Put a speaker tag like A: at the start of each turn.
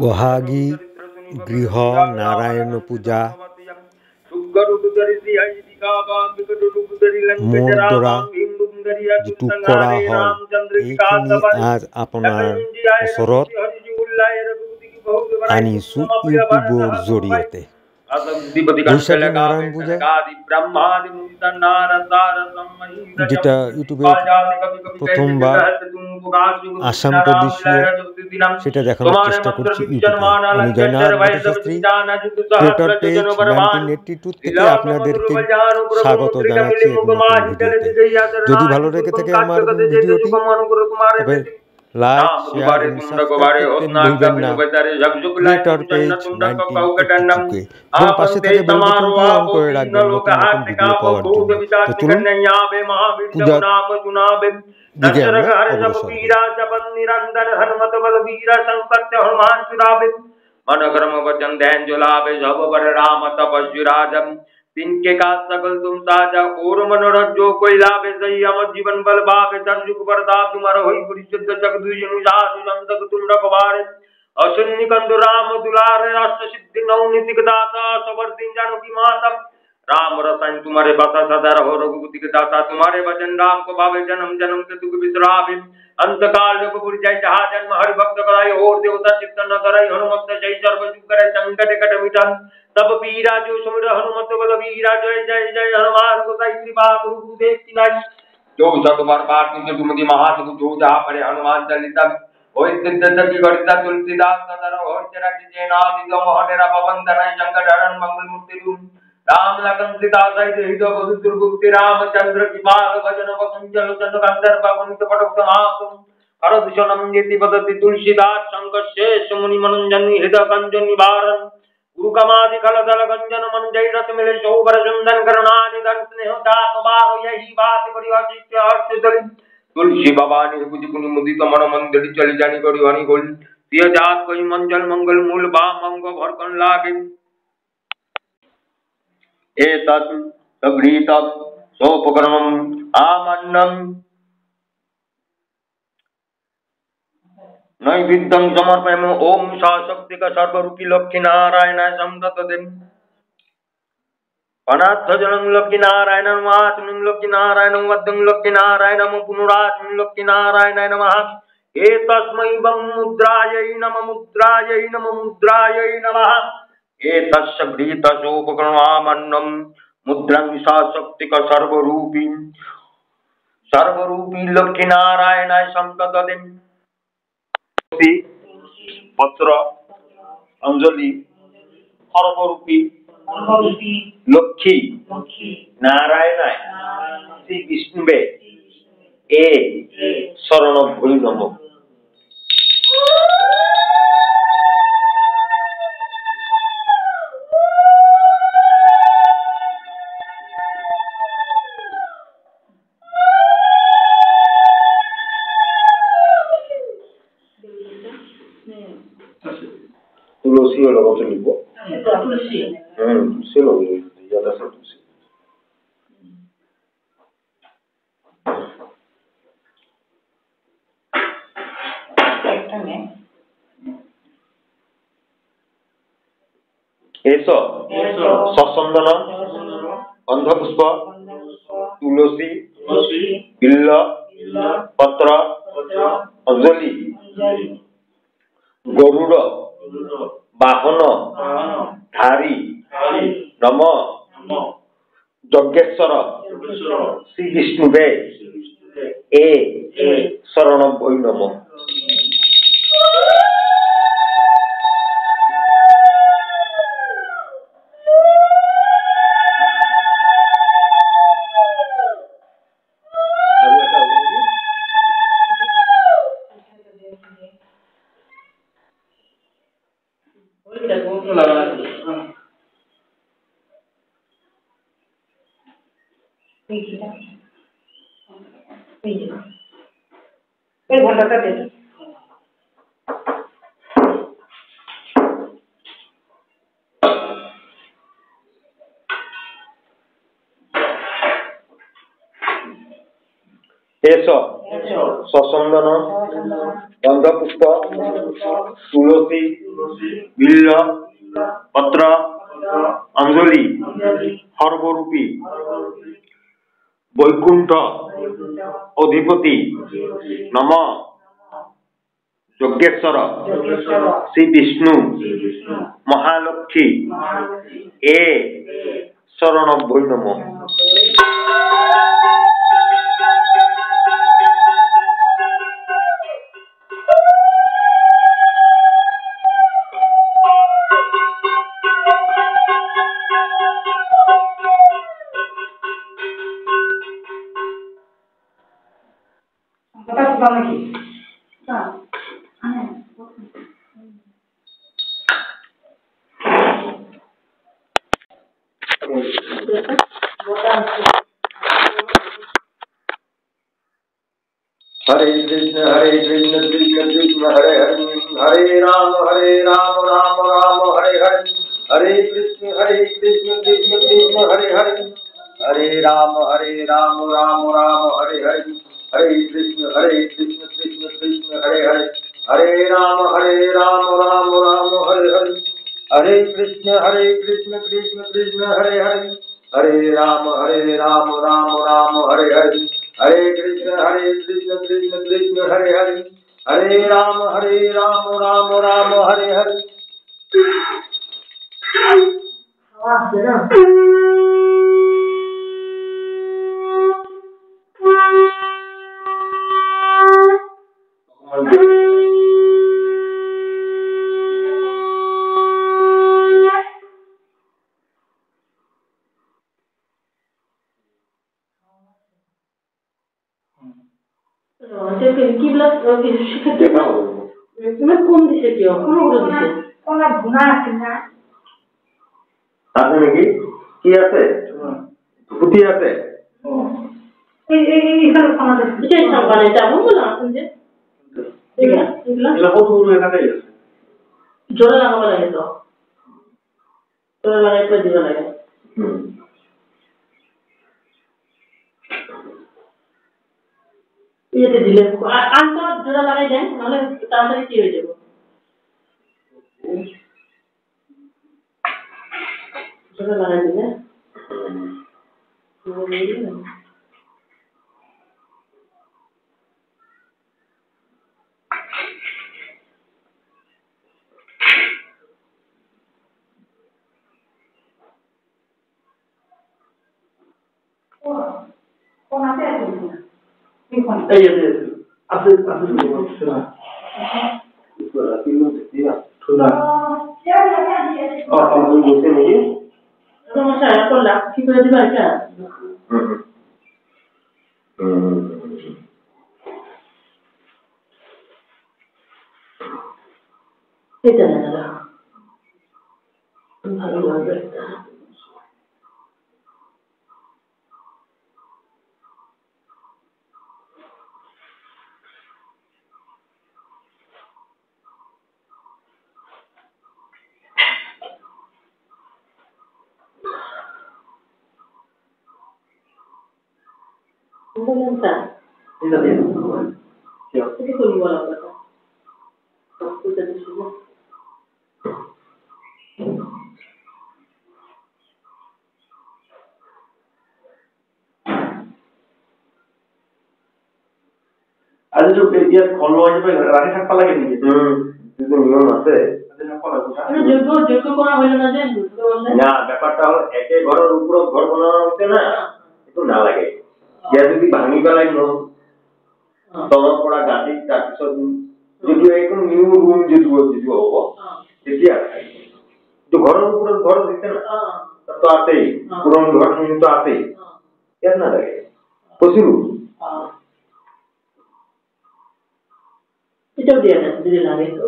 A: বহাগী গৃহ নারায়ণ পূজা মোৰ দ্বাৰা যিটো কৰা হয় এইখিনি আজ আপোনাৰ ওচৰত আনিছোঁ ইউটিউবৰ জৰিয়তে। বৈশাখী নারায়ণ পূজা যেটা ইউটিউবে প্রথমবার আসাম প্রদেশীয় সেটা দেখানোর চেষ্টা করছি ইউটিউবে। আমি জয়নাথ ভট্টাশাস্ত্রী, ক্রিয়েটর পেজ 1982 থেকে আপনাদেরকে স্বাগত জানাচ্ছি এক নতুন ভিডিওতে। যদি ভালো লেগে থাকে আমার ভিডিওটি তবে লাইক, শেয়ার এবং সাবস্ক্রাইব করতে ভুলবেন না ক্রিয়েটর পেজ 1982 এবং পাশে থেকে বেল বাটনটি অন করে রাখবেন নতুন নতুন ভিডিও পাওয়ার জন্য। তো চলুন পূজার দিকে আমরা অগ্রসর
B: हई। तिनके का सकल तुम साजा और मनोरथ जो कोई लाभे सही अमर जीवन बल भावे चरजुग प्रताप तुम्हारा होई परिशुद्ध जगदुजनु साधु संतक तुम रखवारे अशुन्य कंदु राम दुलारे अष्ट सिद्धि नौ नितिक दाता सबर दिन जानो की माता राम रसायन तुम्हारे बसा सदा रहो रघुपति के दाता तुम्हारे वचन राम को भावे जन्म जन्म के दुख बिसरावे अंत काल लोक पुर जय जहा जन्म हरि भक्त कराई और देवता चित्त न करई हनुमत जय सर्व जुग करे संकट कट मिटा तब पीरा जो सुमिर हनुमत बल वीरा जय जय जय हनुमान गोसाई कृपा गुरुदेव की नाई जो सतबार पाठ नित्य तुमति महासुख जो जहा परे हनुमान चालीसा होय सिद्ध की गणिता तुलसीदास सदर और चरा की जयनादि जो मोहनेरा पवन तनय संकट हरण मंगल मूर्ति रूप राम लखन सीता सहित हृदय बधु दुर्गुप्ति रामचंद्र की बाल भजन वकुंचल चंद्र कंदर्प पुनित पटक समासम हरदूषणम यति पदति तुलसीदास शंकर शेष मुनि मनंजनी हृदय कंज निवारण गुरुकमादि खलदल गंजन मन जय रस मिले शोभर चंदन करणानि धन स्नेह दात बारो यही बात परिवाचित हर्ष दलि तुलसी भवानी पूज पुनि मुदित मन मंदिर चली जानी करी हनि गोल तिय जात कोई मंजल मंगल मूल बाम अंग भरकन लागे एतत् तगृहीतं सोपकरणम् आमन्नं नैवेद्यं समर्पयामि ओम शाशक्तिक सर्वरूपी लक्ष्मी नारायणाय संततम् अनाथ जनं लक्ष्मी नारायणं वाचनं लक्ष्मी नारायणं वद्दं लक्ष्मी नारायणं पुनरात्मं लक्ष्मी नारायणाय नमः एतस्मै मुद्रायै नमः मुद्रायै नमः मुद्रायै नमः एतस्य गृहीतसोपकरणामन्नं मुद्रां शाशक्तिक सर्वरूपी लक्ष्मी नारायणाय संततम् पत्र अंजलि सर्वरूपी लक्ष्मी नारायणाय श्री विष्णुवे ए शरण भूय नमः। तुलसी और लोगों से लिखो तुलसी से लोग ज्यादा से तुलसी ऐसा ससंदन अंधपुष्प तुलसी बिल्ल पत्र अंजलि गरुड़ वाहन धारी नम यज्ञेश्वर श्री विष्णुवे ए शरण भूय नमः। ससंदन গন্ধপুষ্প তুলসী বিল্ল পত্র অঞ্জলি সর্বরূপী বৈকুণ্ঠ অধিপতি নম যজ্ঞেশ্বর শ্রী বিষ্ণু মহালক্ষ্মী এ শরণভ্যৈ নমঃ। हरे कृष्ण कृष्ण कृष्ण हरे हरे हरे राम राम राम हरे हरे हरे कृष्ण कृष्ण कृष्ण हरे हरे हरे राम राम राम हरे हरे हरे कृष्ण कृष्ण कृष्ण हरे हरे हरे राम राम राम हरे हरे हरे कृष्ण कृष्ण कृष्ण हरे हरे हरे राम राम हरे हरे हरे कृष्ण कृष्ण कृष्ण हरे हरे हरे राम राम हरे हरे। কি আছে ধুতি আছে
C: জোরে লাগাবো লাগে তো জোরে লাগাই তো দিবা লাগে ইয়েতে দিলে আনতো জোরে লাগাই দেন নাহলে তাড়াতাড়ি কি হয়ে যাবে জোরে লাগাই দিলে কি করে দিবা এটা এটা না ভালো লাগবে Bentar. Itu keluar apa? Aku tadi sudah.
B: আজি তো পেডিয়াত খলো আজ পে রাখে থাকবা লাগে নি কিন্তু নিয়ম আছে
C: যোগ্য করা হইল না যে
B: না ব্যাপারটা হলো একে ঘরের উপর ঘর বানানো হচ্ছে না একটু না লাগে ইয়া যদি ভাঙি পেলাই ন তলত পড়া গাড়ি তাৰপিছত যদি একদম নিউ রুম যদি হব তেতিয়া তো ঘরের উপর ঘর দিতে না তো আছেই পুরনো ঘর কিন্তু আছেই কেন না লাগে প্রচুর
C: এটাও দিয়ে না দিলে লাগে তো